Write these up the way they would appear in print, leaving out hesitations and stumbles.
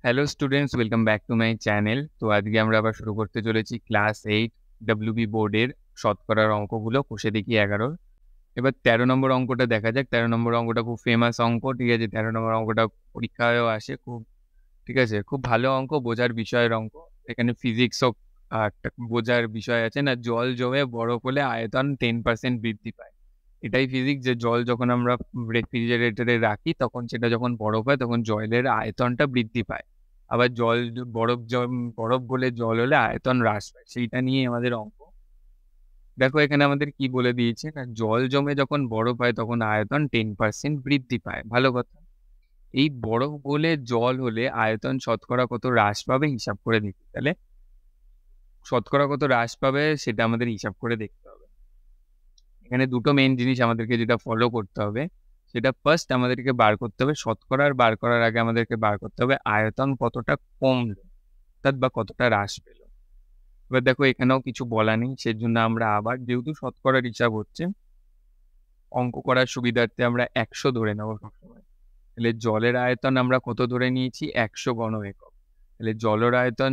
Hello students, welcome back to my channel. তো আজকে আমরা আবার শুরু করতে চলেছি ক্লাস 8 ডব্লিউবি বোর্ডের শতকরার অঙ্কগুলো কষে দেখি 11। এবার 13 নম্বর অঙ্কটা দেখা যাক। 13 নম্বর অঙ্কটা খুব ফেমাস অঙ্ক, ঠিক আছে। 13 নম্বর অঙ্কটা পরীক্ষায়ও আসে খুব, ঠিক আছে। খুব ভালো অঙ্ক, বোঝার বিষয়ের অঙ্ক। এখানে ফিজিক্সও একটা বোঝার বিষয় আছে না, জল জমে বরফ হলে আয়তন 10% বৃদ্ধি পায়। এটাই ফিজিক্স, যে জল যখন আমরা রেফ্রিজারেটরে রাখি তখন সেটা যখন বরফ হয় তখন জলের আয়তনটা বৃদ্ধি পায়। আবার জল বরফ গলে জল হলে আয়তন হ্রাস পায়, সেইটা নিয়ে আমাদের অঙ্ক। দেখো এখানে আমাদের কি বলে দিয়েছে না, জল জমে যখন বরফ হয় তখন আয়তন 10% বৃদ্ধি পায়। ভালো কথা। এই বরফ গলে জল হলে আয়তন শতকরা কত হ্রাস পাবে হিসাব করে দেখি। তাহলে শতকরা কত হ্রাস পাবে সেটা আমাদের হিসাব করে দেখতে হবে। এখানে দুটো মেইন জিনিস আমাদেরকে যেটা ফলো করতে হবে, সেটা ফার্স্ট আমাদেরকে বার করতে হবে শতকরা, আর বার করার আগে আমাদেরকে বার করতে হবে আয়তন কতটা কমলো অর্থাৎ বা কতটা হ্রাস পেল। এবার দেখো এখানেও কিছু বলা নেই, সেজন্য আমরা আবার যেহেতু শতকরার হিসাব হচ্ছে, অঙ্ক করার সুবিধার্থে আমরা 100 ধরে নেবো সবসময়। তাহলে জলের আয়তন আমরা কত ধরে নিয়েছি, 100 ঘন একক। তাহলে জলের আয়তন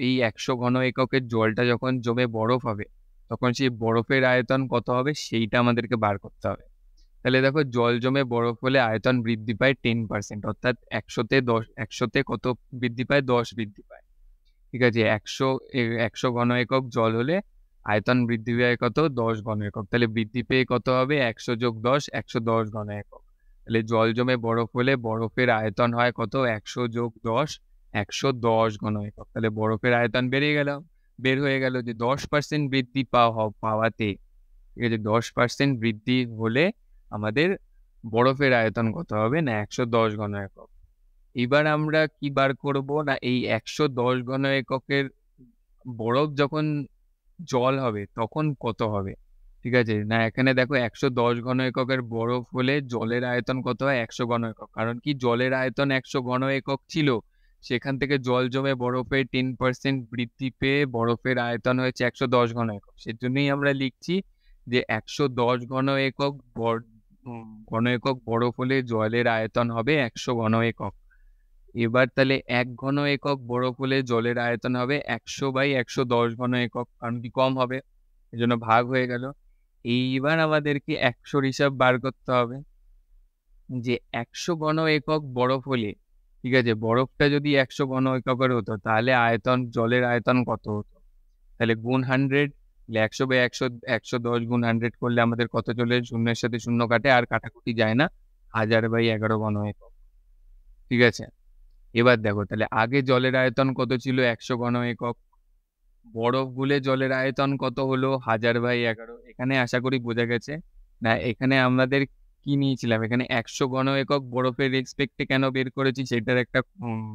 এই 100 ঘন এককের জলটা যখন জমে বরফ হবে তখন সেই বরফের আয়তন কত হবে সেইটা আমাদেরকে বার করতে হবে। তাহলে দেখো জল জমে বরফ হলে আয়তন বৃদ্ধি পায় 10%, অর্থাৎ 100তে কত বৃদ্ধি পায়, 10 বৃদ্ধি পায়। ঠিক আছে, 100 ঘন একক জল হলে আয়তন বৃদ্ধি পায় কত, 10 ঘন একক। তাহলে বৃদ্ধি পেয়ে কত হবে, 100 যোগ 10, 110 ঘন একক। তাহলে জল জমে বরফ হলে বরফের আয়তন হয় কত, 100 যোগ 10, 110 ঘন একক। তাহলে বরফের আয়তন বের হয়ে গেল যে 10% বৃদ্ধি পাওয়াতে, ঠিক আছে, 10% বৃদ্ধি হলে আমাদের বরফের আয়তন কত হবে না, 110 ঘন একক। এবার আমরা কি বার করব না, এই 110 ঘন এককের বরফ যখন জল হবে তখন কত হবে। ঠিক আছে না, এখানে দেখো 110 ঘন এককের বরফ হলে জলের আয়তন কত হয়, 100 ঘন একক। কারণ কি, জলের আয়তন 100 ঘন একক ছিল, সেখান থেকে জল জমে বরফের 10% বৃদ্ধি পেয়ে বরফের আয়তন হয়েছে 110 ঘন একক। সেজন্যই আমরা লিখছি যে 110 ঘন একক বরফ হলে জলের আয়তন হবে 100 ঘন একক। এবার তাহলে 1 ঘন একক বরফ হলে জলের আয়তন হবে 100/110 ঘন একক, কারণ কি কম হবে, এজন্য ভাগ হয়ে গেল। এইবার আমাদেরকে 100 হিসাব বার করতে হবে যে 100 ঘন একক বরফ হলে, ঠিক আছে, বরফটা যদি 100 ঘন এককের হতো তাহলে জলের আয়তন কত হতো। তাহলে গুণ 100, 100/100, 110 গুণ 100 করলে আমাদের কত চলে, শূন্যের সাথে শূন্য কাটে আর কাটাকুটি যায় না, 1000/11 ঘন একক। ঠিক আছে, এবার দেখো তাহলে আগে জলের আয়তন কত ছিল, 100 ঘন একক। বরফ গুলে জলের আয়তন কত হলো, 1000/11। এখানে আশা করি বোঝা গেছে না। এখানে আমাদের কি নিয়েছিলাম, এখানে 100 ঘন একক বরফের রেসপেক্টে কেন বের করেছি সেটার একটা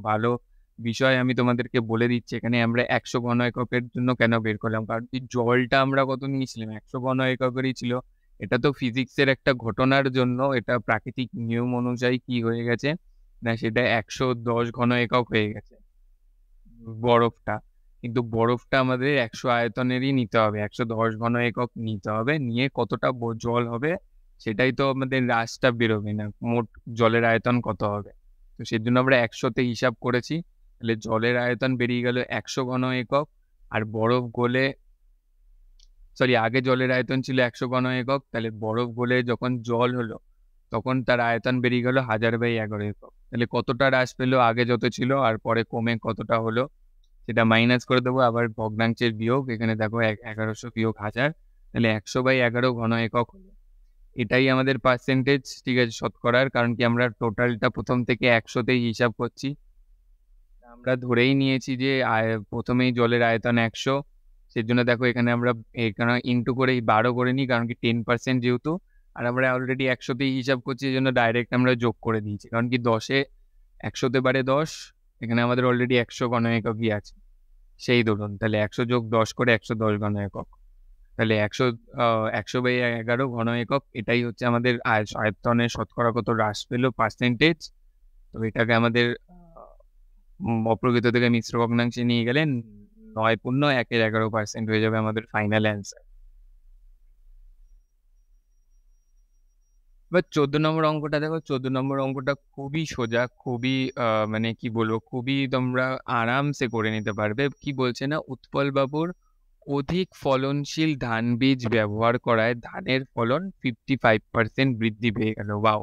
ভালো বিষয় আমি তোমাদেরকে বলে দিচ্ছি। এখানে আমরা 100 ঘন এককের জন্য কেন বের করলাম, কারণ কি জলটা আমরা কত নিয়েছিলাম, 100 ঘন এককেরই ছিল। এটা তো ফিজিক্সের একটা ঘটনার জন্য, এটা প্রাকৃতিক নিয়ম অনুযায়ী কি হয়ে গেছে না, সেটা 110 ঘন একক হয়ে গেছে বরফটা। কিন্তু বরফটা আমাদের 100 আয়তনেরই নিতে হবে, 110 ঘন একক নিতে হবে। নিয়ে কতটা জল হবে সেটাই তো আমাদের হ্রাসটা বেরোবে না, মোট জলের আয়তন কত হবে। তো সেজন্য আমরা 100তে হিসাব করেছি। তাহলে জলের আয়তন বেরিয়ে গেল 100 ঘন একক। আর বরফ গলে, আগে জলের আয়তন ছিল 100 ঘন একক, তাহলে বরফ গলে যখন জল হলো তখন তার আয়তন বেরিয়ে গেল 1000/11 একক। তাহলে কতটা হ্রাস পেলো, আগে যত ছিল আর পরে কমে কতটা হলো সেটা মাইনাস করে দেবো। আবার ভগ্নাংশের বিয়োগ, এখানে দেখো 1100 বিয়োগ 1000, তাহলে 100/11 ঘন একক হলো। এটাই আমাদের পার্সেন্টেজ, ঠিক আছে, শতকরার। কারণ কি আমরা টোটালটা প্রথম থেকে 100তেই হিসাব করছি। আমরা ধরেই নিয়েছি যে প্রথমেই জলের আয়তন 100, সেজন্য দেখো এখানে আমরা এখানে ইন্টু করে 12 করে নিই, কারণ কি 10% যেহেতু। আর আমরা অলরেডি 100তেই হিসাব করছি, এই জন্য ডাইরেক্ট আমরা যোগ করে দিয়েছি। কারণ কি 100তে বারে 10, এখানে আমাদের অলরেডি 100 ঘন এককই আছে, সেই ধরুন। তাহলে 100 যোগ 10 করে 110 ঘন একক। তাহলে 100/11 ঘন একক, এটাই হচ্ছে আমাদের আয়তনের শতকরা কত হ্রাস পেলো পার্সেন্টেজ। তো এটাকে আমাদের অপ্রকৃত থেকে মিশ্র ভগ্নাংশে নিয়ে গেলেন 9.111% হয়ে যাবে আমাদের ফাইনাল অ্যান্সার। এবার 14 নম্বর অঙ্কটা দেখো, 14 নম্বর অঙ্কটা খুবই সোজা, খুবই মানে কি বলবো, খুবই তোমরা আরামসে করে নিতে পারবে। কি বলছে না, উৎপল বাবুর অধিক ফলনশীল ধান বীজ ব্যবহার করায় ধানের ফলন 55% বৃদ্ধি পেয়ে গেল। ওয়াও!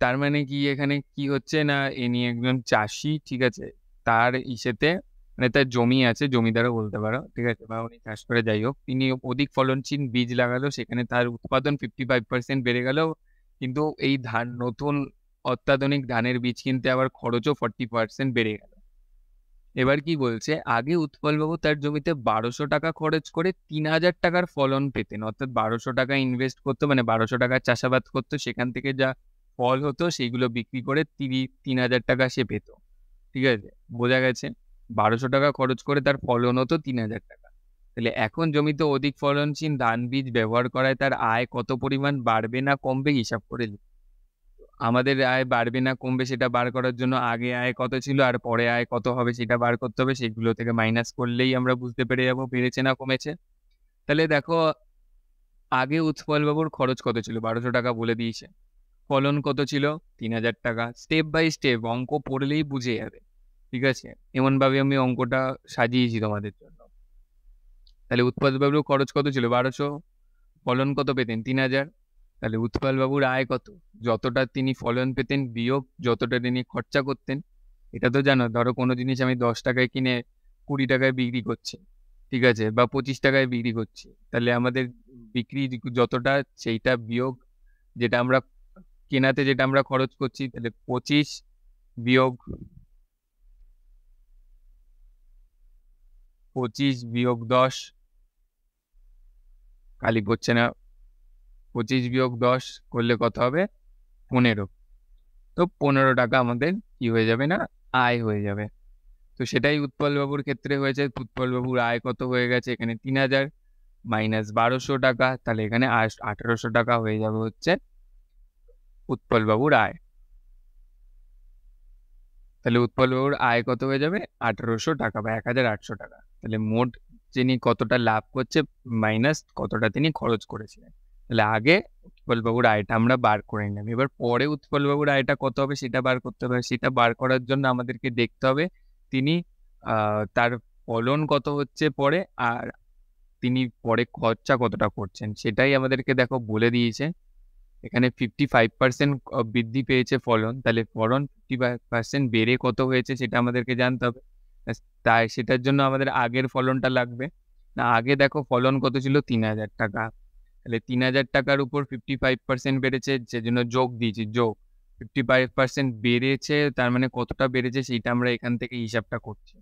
তার মানে কি এখানে কি হচ্ছে না, ইনি একজন চাষি, ঠিক আছে, তার ইসেতে মানে তার জমি আছে, জমিদারও বলতে পারো, ঠিক আছে, বা উনি চাষ করে, যাই হোক, তিনি অধিক ফলনশীল বীজ লাগালো, সেখানে তার উৎপাদন 55% বেড়ে গেল, কিন্তু এই ধান নতুন অত্যাধুনিক ধানের বীজ কিনতে আবার খরচও 40% বেড়ে গেল। এবার কি বলছে, আগে উৎপলবাবু তার জমিতে 1200 টাকা খরচ করে 3000 টাকার ফলন পেতেন, অর্থাৎ 1200 টাকা ইনভেস্ট করতো, মানে 1200 টাকার চাষাবাদ করতো, সেখান থেকে যা ফল হতো সেইগুলো বিক্রি করে 3000 টাকা সে পেত, ঠিক আছে, বোঝা গেছে? 1200 টাকা খরচ করে তার ফলন হতো 3000 টাকা। তাহলে এখন জমিতে অধিক ফলনশীল ধান বীজ ব্যবহার করায় তার আয় কত পরিমাণ বাড়বে না কমবে হিসাব করে নিই। আমাদের আয় বাড়বে না কমবে সেটা বার করার জন্য আগে আয় কত ছিল আর পরে আয় কত হবে সেটা বার করতে হবে, সেগুলো থেকে মাইনাস করলেই আমরা বুঝতে পেরে যাবো বেড়েছে না কমেছে। তাহলে দেখো, আগে উৎপল বাবুর খরচ কত ছিল, 1200 টাকা বলে দিয়েছে, ফলন কত ছিল 3000 টাকা। স্টেপ বাই স্টেপ অঙ্ক পড়লেই বুঝে যাবে, ঠিক আছে, এমন ভাবে আমি অঙ্কটা সাজিয়েছি তোমাদের জন্য। তাহলে উৎপল বাবুর খরচ কত ছিল 1200, ফলন কত পেতেন 3000, তাহলে উৎপল বাবুর আয় কত, যতটা তিনি ফলন পেতেন বিয়োগ যতটা তিনি খরচা করতেন। এটা তো জানো, ধরো কোনো জিনিস আমি 10 টাকায় কিনে 20 টাকায় বিক্রি করছি, ঠিক আছে, বা 25 টাকায় বিক্রি করছি, তাহলে আমাদের বিক্রি যতটা সেইটা বিয়োগ যেটা আমরা কেনাতে যেটা আমরা খরচ করছি, তাহলে 25 বিয়োগ 10 খালি পড়ছে না, 25 - 10 করলে কত হবে 15। তো 15 টাকা আমাদের কি হয়ে যাবে না, আয় হয়ে যাবে। তো সেটাই উৎপল বাবুর ক্ষেত্রে হয়েছে। উৎপল বাবুর আয় কত হয়ে গেছে এখানে 3000 মাইনাস 1200 টাকা, তাহলে এখানে 1800 টাকা হয়ে যাবে হচ্ছে উৎপল বাবুর আয়। তাহলে উৎপল বাবুর আয় কত হয়ে যাবে 1800 টাকা বা 1800 টাকা। তাহলে মোট যিনি কতটা লাভ করছে মাইনাস কতটা তিনি খরচ করেছিলেন। তাহলে আগে উৎপল বাবুর আয়টা আমরা বার করে নিলাম, এবার পরে উৎপল বাবুর আয়টা কত হবে সেটা বার করতে হবে। সেটা বার করার জন্য আমাদেরকে দেখতে হবে তিনি তার ফলন কত হচ্ছে পরে, আর তিনি পরে খরচা কতটা করছেন সেটাই আমাদেরকে দেখো বলে দিয়েছে। এখানে 55% বৃদ্ধি পেয়েছে ফলন, তাহলে ফলন 55% বেড়ে কত হয়েছে সেটা আমাদেরকে জানতে হবে। তাই সেটার জন্য আমাদের আগের ফলনটা লাগবে। না, আগে দেখো ফলন কত ছিল 3000 টাকা, তাহলে 3000 টাকার উপর 55% বেড়েছে, সেজন্য যোগ দিয়েছি, যোগ 55% বেড়েছে, তার মানে কতটা বেড়েছে সেইটা আমরা এখান থেকে হিসাবটা করছি।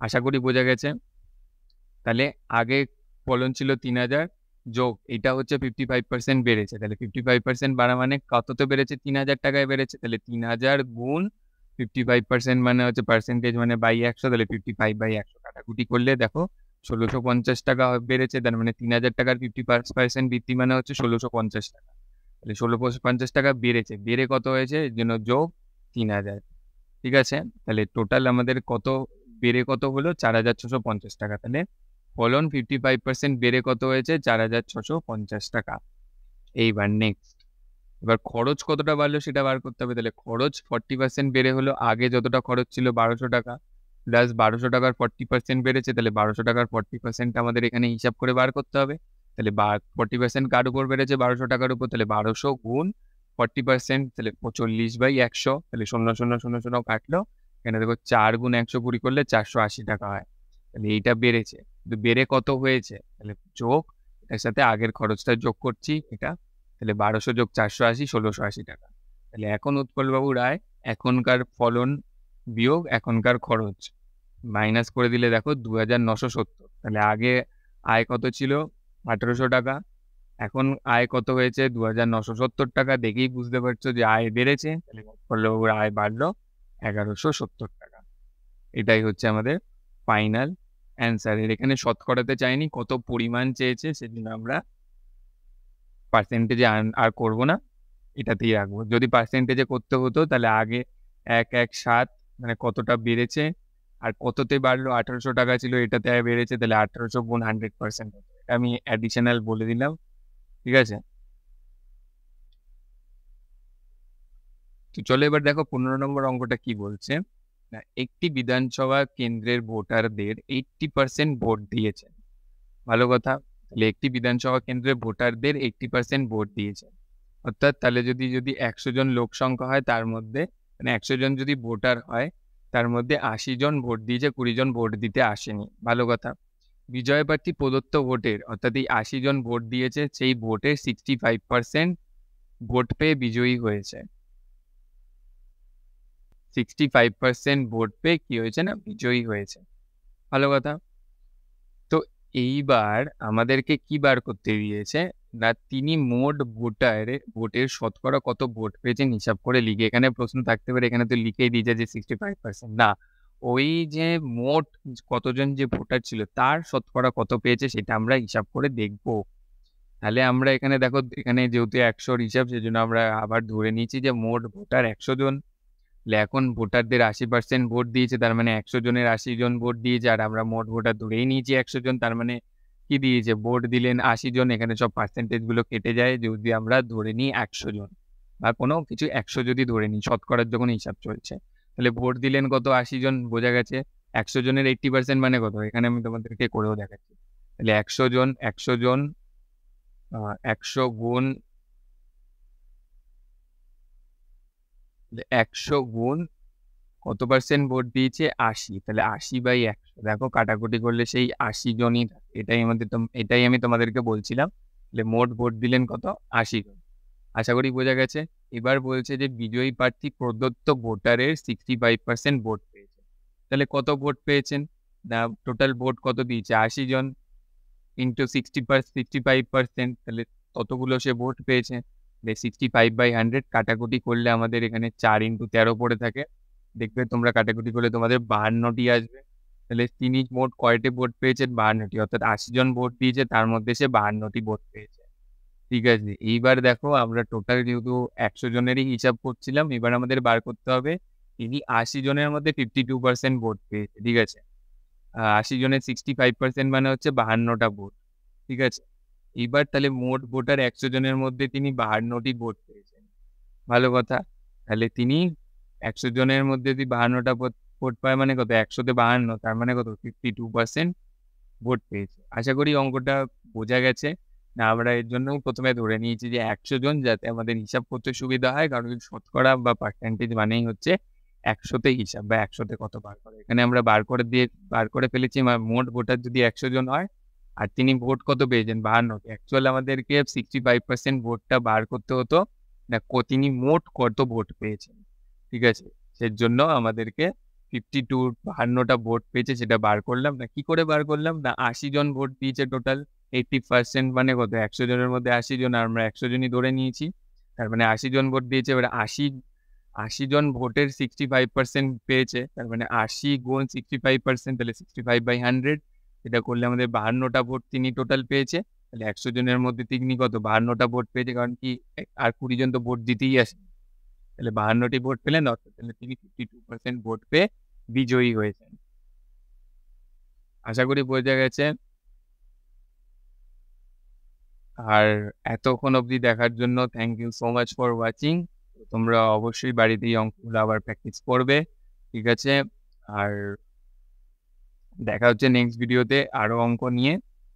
আশা করি বোঝা গেছে। তাহলে আগে ফলন ছিল 3000 যোগ এটা হচ্ছে 55% বেড়েছে, তাহলে 55% বাড়া মানে কততে বেড়েছে 3000 টাকায় বেড়েছে, তাহলে 3000 গুণ 55% মানে হচ্ছে পার্সেন্টেজ মানে বাই 100, তাহলে 55/100 কাটাকুটি করলে দেখো 1650 টাকা বেড়েছে, তার মানে 3000 টাকার 50% বৃদ্ধি মানে হচ্ছে 1650 টাকা। তাহলে 1650 টাকা বেড়েছে, বেড়ে কত হয়েছে এর জন্য যোগ 3000, ঠিক আছে। তাহলে টোটাল আমাদের কত বেড়ে কত হলো 4650 টাকা। তাহলে ফলন 55% বেড়ে কত হয়েছে 4650 টাকা। এইবার নেক্সট, এবার খরচ কতটা বাড়লো সেটা বার করতে হবে। তাহলে খরচ 40% বেড়ে হলো, আগে যতটা খরচ ছিল 1200 টাকা প্লাস 1200 টাকার 40% বেড়েছে, তাহলে 1200 টাকার 40% আমাদের এখানে হিসাব করে বার করতে হবে। তাহলে 40% কার উপর বেড়েছে 1200 টাকার উপর, তাহলে 1200 গুণ 40%, তাহলে 40/100, তাহলে 0000 কাটলো, এখানে দেখো 4 গুণ 120 করলে 480 টাকা হয়। তাহলে এইটা বেড়েছে, কিন্তু বেড়ে কত হয়েছে, তাহলে যোগ এটার সাথে আগের খরচটা যোগ করছি এটা, তাহলে 1200 যোগ 480 1680 টাকা। তাহলে এখন উৎপলবাবুর আয় এখনকার ফলন বিয়োগ এখনকার খরচ মাইনাস করে দিলে দেখো 2970। তাহলে আগে আয় কত ছিল 1800 টাকা, এখন আয় কত হয়েছে 2970 টাকা। দেখেই বুঝতে পারছো যে আয় বেড়েছে, তাহলে উৎপলবাবুর আয় বাড়লো 1170 টাকা। এটাই হচ্ছে আমাদের ফাইনাল অ্যান্সার। এর এখানে শতকরাতে চাইনি, কত পরিমাণ চেয়েছে, সেজন্য আমরা পার্সেন্টেজে আর করবো না, এটাতেই রাখবো। যদি পার্সেন্টেজে করতে হতো তাহলে আগে 117 মানে কতটা বেড়েছে আর কততে বাড়লো, 1800 টাকা ছিল এটাতে বেড়েছে, তাহলে 1800 গুণ 100% হতো। এটা আমি অ্যাডিশনাল বলে দিলাম, ঠিক আছে। তো চলো এবার দেখো 15 নম্বর অঙ্কটা কি বলছে না, একটি বিধানসভা কেন্দ্রের ভোটারদের 80% ভোট দিয়েছে। ভালো কথা। তাহলে একটি বিধানসভা কেন্দ্রের ভোটারদের 80% ভোট দিয়েছে, অর্থাৎ তাহলে যদি 100 জন লোক সংখ্যা হয় তার মধ্যে, মানে 100 জন যদি ভোটার হয় তার মধ্যে 80 জন ভোট দিয়েছে, 20 জন ভোট দিতে আসেনি। ভালো কথা। বিজয় প্রার্থী প্রদত্ত ভোটের, অর্থাৎ এই 80 জন ভোট দিয়েছে, সেই ভোটের 65% ভোট পেয়ে বিজয়ী হয়েছে। 65% ভোট পেয়ে কি হয়েছে না, বিজয়ী হয়েছে। ভালো কথা। তো এইবার আমাদেরকে কি বার করতে দিয়েছে না, তিনি মোট ভোটের শতকরা কত ভোট পেয়েছেন হিসাব করে লিখে, এখানে প্রশ্ন থাকতে পারে, এখানে তো লিখেই দিয়েছে যে 65%, না, ওই যে মোট কতজন যে ভোটার ছিল তার শতকরা কত পেয়েছে সেটা আমরা হিসাব করে দেখব। তাহলে আমরা এখানে দেখো, এখানে যেহেতু 100 হিসাব, সেজন্য আমরা আবার ধরে নিয়েছি যে মোট ভোটার 100 জন। এখন ভোটারদের 80% ভোট দিয়েছে, তার মানে 100 জনের 80 জন ভোট দিয়েছে, আর আমরা মোট ভোটার ধরেই নিয়েছি 100 জন, তার মানে কি দিয়েছে, ভোট দিলেন 80 জন। এখানে সব পার্সেন্টেজ গুলো কেটে যায় যদি আমরা ধরে নিই 100 জন, বা কোনো কিছু 100 যদি ধরে নিই, শতকরার যখন হিসাব চলছে, তাহলে ভোট দিলেন কত, 80 জন, বোঝা গেছে। 100 জনের 80% মানে কত, এখানে আমি তোমাদেরকে করেও দেখাচ্ছি। তাহলে 100 জন 100 গুণ 100 গুণ কত পার্সেন্ট ভোট দিয়েছে, 80। তাহলে 80/100, দেখো কাটাকুটি করলে সেই 80 জনই থাকে। এটাই আমি তোমাদেরকে বলছিলাম। তাহলে মোট ভোট দিলেন কত, 80 জন। আশা করি বোঝা গেছে। এবার বলছে যে বিজয়ী প্রার্থী প্রদত্ত ভোটারের 65% ভোট পেয়েছে। তাহলে কত ভোট পেয়েছেন না, টোটাল ভোট কত দিয়েছে, 80 জন ইন্টু 65%, তাহলে ততগুলো সে ভোট পেয়েছে। 65/100 কাটাকুটি করলে আমাদের এখানে 4 × 13 পড়ে থাকে। দেখবে তোমরা কাটাকুটি করলে তোমাদের 52টি আসবে। তাহলে তিনি মোট কয়টি ভোট পেয়েছেন, 52টি, অর্থাৎ 80 জন ভোট দিয়েছে, তার মধ্যে সে 52টি ভোট পেয়েছে। ঠিক আছে। এইবার দেখো আমরা টোটাল যেহেতু 100 জনেরই হিসাব করছিলাম, এবার আমাদের বার করতে হবে তিনি 80 জনের মধ্যে 52% ভোট পেয়েছে। ঠিক আছে। 80 জনের 65% মানে হচ্ছে 52টা ভোট। ঠিক আছে। এইবার তাহলে মোট ভোটার 100 জনের মধ্যে তিনি 52টি ভোট পেয়েছেন। ভালো কথা। তাহলে তিনি 100 জনের মধ্যে যদি 52টা ভোট পায় মানে কত, 100তে 52, তার মানে কত, 52% ভোট পেয়েছে। আশা করি অঙ্কটা বোঝা গেছে। না, আমরা এর জন্যই প্রথমে ধরে নিয়েছি যে 100 জন, যাতে আমাদের হিসাব করতে সুবিধা হয়, কারণ শতকরা বা পার্সেন্টেজ মানেই হচ্ছে 100তে হিসাব, বা 100তে কত বার করে। এখানে আমরা বার করে ফেলেছি মোট ভোটার যদি 100 জন হয়, আর তিনি ভোট কত পেয়েছেন, 52টি। অ্যাকচুয়ালি আমাদেরকে 65% ভোটটা বার করতে হতো না, তিনি মোট কত ভোট পেয়েছেন। ঠিক আছে। সেজন্য আমাদেরকে 52টা ভোট পেয়েছে সেটা বার করলাম। না, কি করে বার করলাম না, 80 জন ভোট দিয়েছে টোটাল, 80% মানে কত, 100 জনের মধ্যে 80 জন, আর আমরা 100 জনই ধরে নিয়েছি। তার মানে 80 জন ভোট দিয়েছে। এবার 80 জন ভোটের 65% পেয়েছে, তার মানে 80 গুণ 65%, তাহলে 65/100। এটা করলে আমাদের 52টা ভোট তিনি টোটাল পেয়েছে। তাহলে 100 জনের মধ্যে তিনি কত, 52টা ভোট পেয়েছে, কারণ কি আর 20 জন তো ভোট দিতেই আসে। তাহলে 52টি ভোট পেলেন, অর্থাৎ তাহলে তিনি 52% ভোট পেয়ে বিজয়ী হয়েছেন। আশা করি বোঝা গেছে। আর এতক্ষণ অবধি দেখার জন্য thank you so much for watching. তোমরা অবশ্যই বাড়িতে এই অঙ্কগুলো আবার প্র্যাকটিস করবে। ঠিক আছে। আর দেখা হচ্ছে নেক্সট ভিডিওতে আরো অঙ্ক নিয়ে।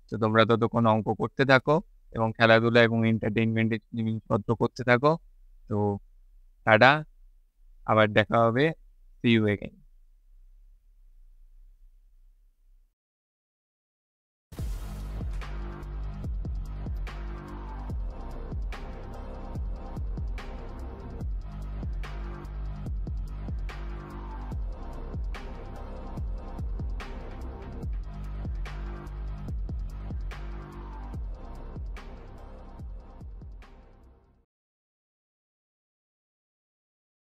তো তোমরা ততক্ষণ অঙ্ক করতে থাকো এবং খেলাধুলা এবং এন্টারটেইনমেন্টের জিনিসপত্র করতে থাকো। তো টাটা, আবার দেখা হবে। See you again.